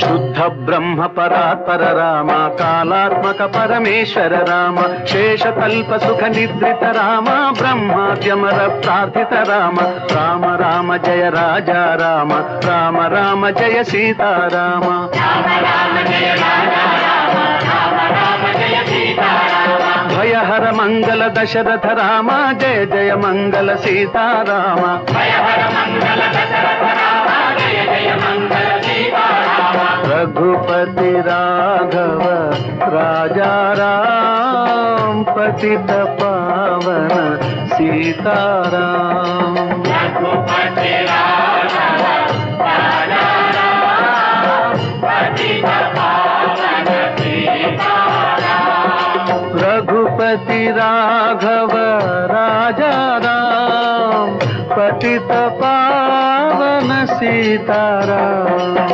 शुद्ध ब्रह्म परात्पर राम कालात्मक परमेश्वर राम शेषकल्प सुख निद्रित राम ब्रह्माद्यमर प्रार्थित राम राम राम जय राजा राम राम राम जय सीता राम भयहर मंगल दशरथ राम जय जय मंगल सीता राम रघुपति राघव राजा राम पतित पावन सीताराम रघुपति राघव राजा राम पतित पावन सीताराम रघुपति राघव राजा राम पतित पावन सीताराम।